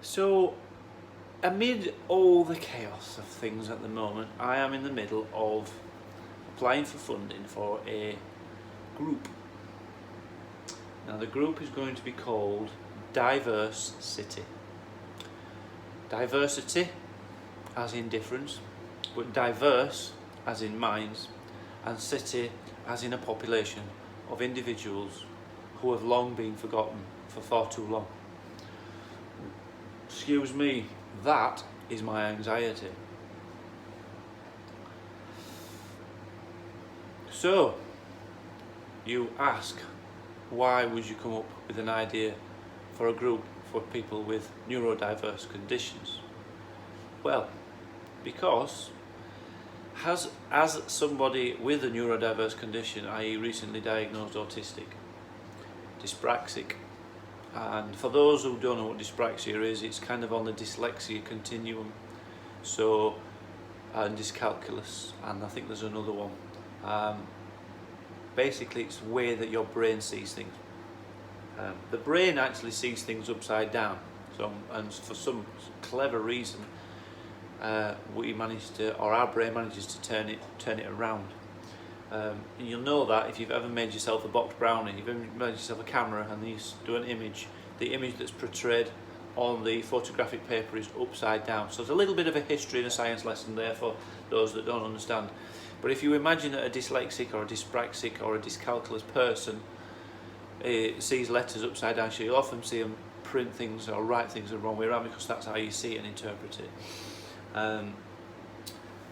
So, amid all the chaos of things at the moment, I am in the middle of applying for funding for a group. Now, the group is going to be called DiverCity. Diversity, as in difference, but diverse, as in minds, and city, as in a population of individuals who have long been forgotten for far too long. Excuse me, that is my anxiety. So, you ask, why would you come up with an idea for a group for people with neurodiverse conditions? Well, because as somebody with a neurodiverse condition, i.e. recently diagnosed autistic, dyspraxic, and for those who don't know what dyspraxia is, it's kind of on the dyslexia continuum, so, and dyscalculus, and I think there's another one. Basically it's the way that your brain sees things. The brain actually sees things upside down, so, and for some clever reason we managed to, or our brain manages to turn it around. And you'll know that if you've ever made yourself a box brownie, you've ever made yourself a camera and you do an image, the image that's portrayed on the photographic paper is upside down. So there's a little bit of a history and a science lesson there for those that don't understand. But if you imagine that a dyslexic or a dyspraxic or a dyscalculus person sees letters upside down, so you'll often see them print things or write things the wrong way around because that's how you see it and interpret it.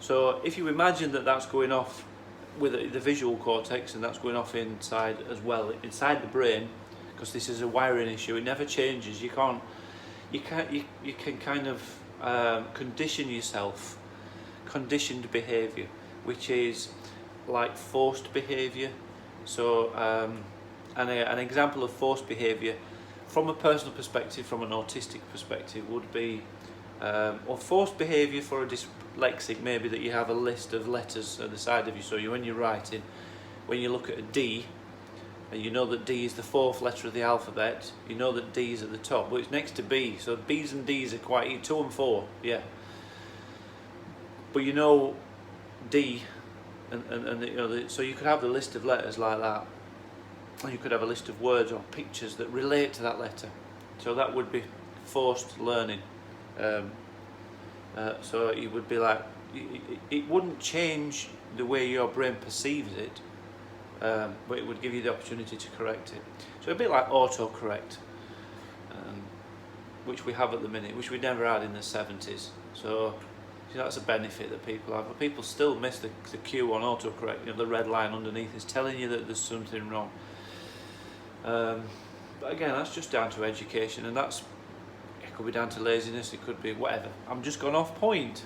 So if you imagine that that's going off with the visual cortex, and that's going off inside as well, inside the brain, because this is a wiring issue, it never changes. You can kind of condition yourself, conditioned behaviour, which is like forced behaviour. So an example of forced behaviour from a personal perspective, from an autistic perspective, would be or forced behaviour for a dyslexic, maybe that you have a list of letters at the side of you. So when you're writing, when you look at a D, and you know that D is the fourth letter of the alphabet, you know that D is at the top, but it's next to B, so B's and D's are quite, 2 and 4, yeah. But you know D, and you know, so you could have the list of letters like that, and you could have a list of words or pictures that relate to that letter. So that would be forced learning. So it would be like, it wouldn't change the way your brain perceives it, but it would give you the opportunity to correct it. So a bit like autocorrect, which we have at the minute, which we never had in the 70s. So that's a benefit that people have, but people still miss the cue on autocorrect. You know, the red line underneath is telling you that there's something wrong. But again, that's just down to education, and it could be down to laziness, it could be whatever. I'm just gone off point.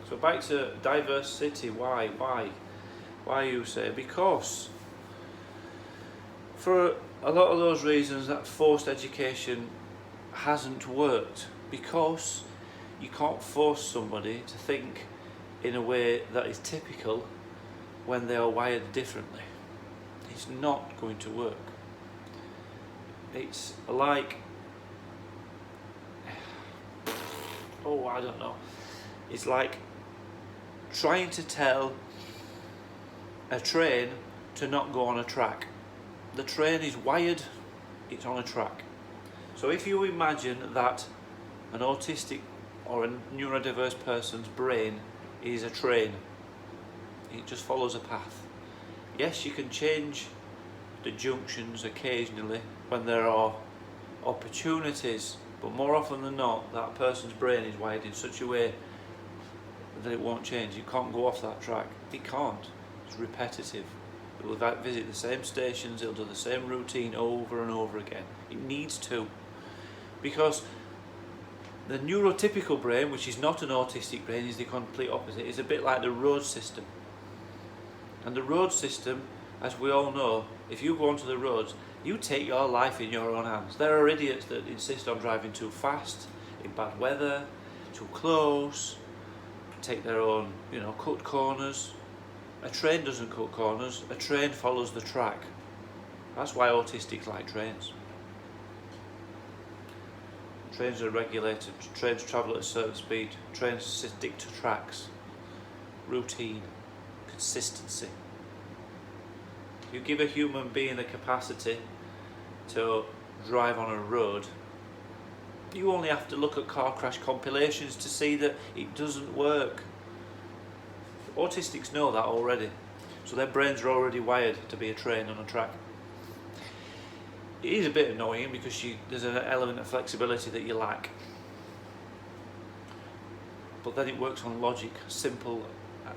So back to DiverCity. Why you say? Because for a lot of those reasons, that forced education hasn't worked, because you can't force somebody to think in a way that is typical when they are wired differently. It's not going to work. It's like, I don't know. It's like trying to tell a train to not go on a track. The train is wired, it's on a track. So if you imagine that an autistic or a neurodiverse person's brain is a train, it just follows a path. Yes, you can change the junctions occasionally when there are opportunities, but more often than not, that person's brain is wired in such a way that it won't change. You can't go off that track. It can't. It's repetitive. It will visit the same stations, it'll do the same routine over and over again. It needs to. Because the neurotypical brain, which is not an autistic brain, is the complete opposite. It's a bit like the road system. And the road system, as we all know, if you go onto the roads, you take your life in your own hands. There are idiots that insist on driving too fast, in bad weather, too close, take their own, cut corners. A train doesn't cut corners, a train follows the track. That's why autistics like trains. Trains are regulated, trains travel at a certain speed, trains stick to tracks, routine, consistency. You give a human being the capacity to drive on a road, you only have to look at car crash compilations to see that it doesn't work. Autistics know that already, so their brains are already wired to be a train on a track. It is a bit annoying because there's an element of flexibility that you lack. But then it works on logic, simple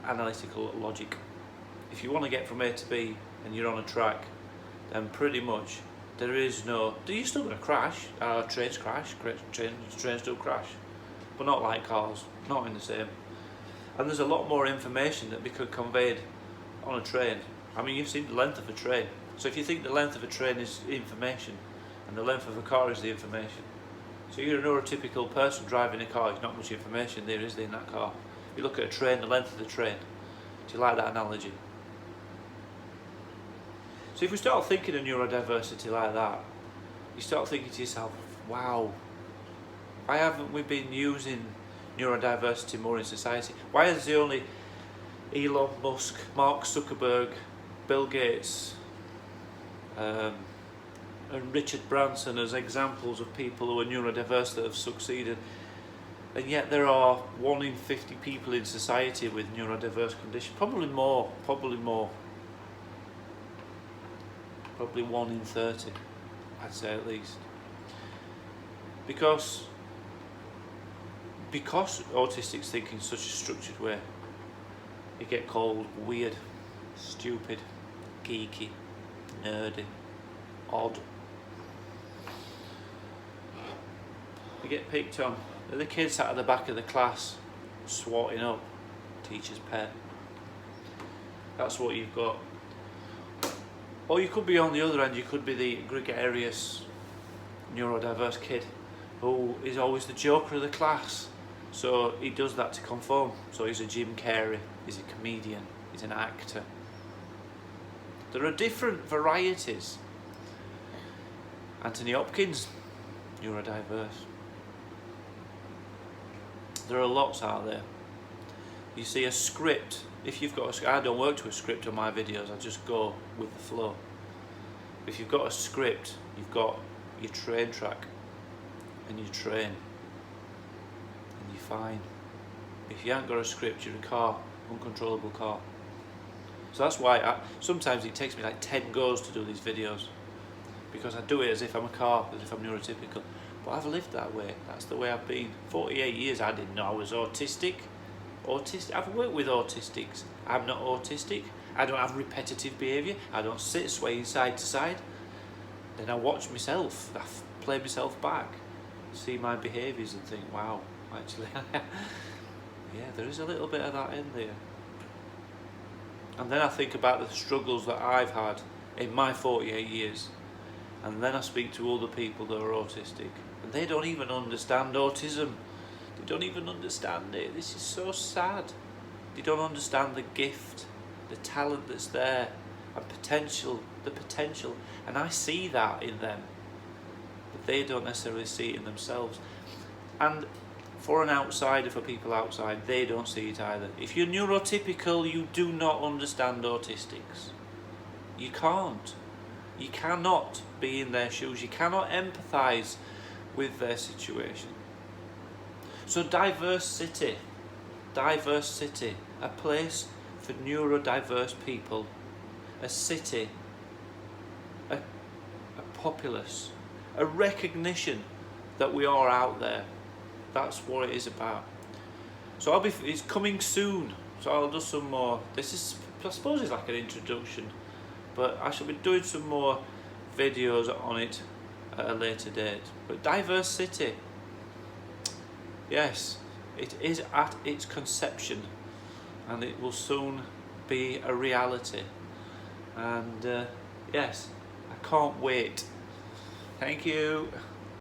analytical logic. If you want to get from A to B and you're on a track, then pretty much there is no... You're still going to crash. Trains crash, trains do crash. But not like cars, not in the same. And there's a lot more information that becomes conveyed on a train. I mean, you've seen the length of a train. So if you think the length of a train is information, and the length of a car is the information, so you're a neurotypical person driving a car, there's not much information there, is there, in that car? You look at a train, the length of the train. Do you like that analogy? So if we start thinking of neurodiversity like that, you start thinking to yourself, wow, why haven't we been using neurodiversity more in society? Why is the only Elon Musk, Mark Zuckerberg, Bill Gates, and Richard Branson as examples of people who are neurodiverse that have succeeded, and yet there are 1 in 50 people in society with neurodiverse conditions, probably more, probably 1 in 30, I'd say at least, because autistics think in such a structured way, you get called weird, stupid, geeky, nerdy, odd. You get picked on. They're the kids sat at the back of the class swatting up teacher's pet. That's what you've got. Or you could be on the other end, you could be the gregarious, neurodiverse kid who is always the joker of the class. So he does that to conform. So he's a Jim Carrey, he's a comedian, he's an actor. There are different varieties. Anthony Hopkins, neurodiverse. There are lots out there. You see a script. If you've got I don't work to a script on my videos, I just go with the flow. If you've got a script, you've got your train track and you train and you're fine. If you haven't got a script, you're a car, uncontrollable car. So that's why sometimes it takes me like 10 goes to do these videos, because I do it as if I'm a car, as if I'm neurotypical. But I've lived that way. That's the way I've been. 48 years, I didn't know I was autistic. I've worked with autistics. I'm not autistic. I don't have repetitive behaviour. I don't sit swaying side to side. Then I watch myself. I play myself back, see my behaviours and think, wow, actually, yeah, there is a little bit of that in there. And then I think about the struggles that I've had in my 48 years. And then I speak to other people that are autistic, and they don't even understand autism. They don't even understand it. This is so sad. They don't understand the gift, the talent that's there, and the potential. And I see that in them, but they don't necessarily see it in themselves. And for an outsider, for people outside, they don't see it either. If you're neurotypical, you do not understand autistics. You can't. You cannot be in their shoes. You cannot empathise with their situation. So DiverCity, a place for neurodiverse people, a city, a populace, a recognition that we are out there. That's what it is about. So it's coming soon. So I'll do some more. This is, I suppose, it's like an introduction, but I shall be doing some more videos on it at a later date. But DiverCity, yes, it is at its conception, and it will soon be a reality. And yes, I can't wait. Thank you.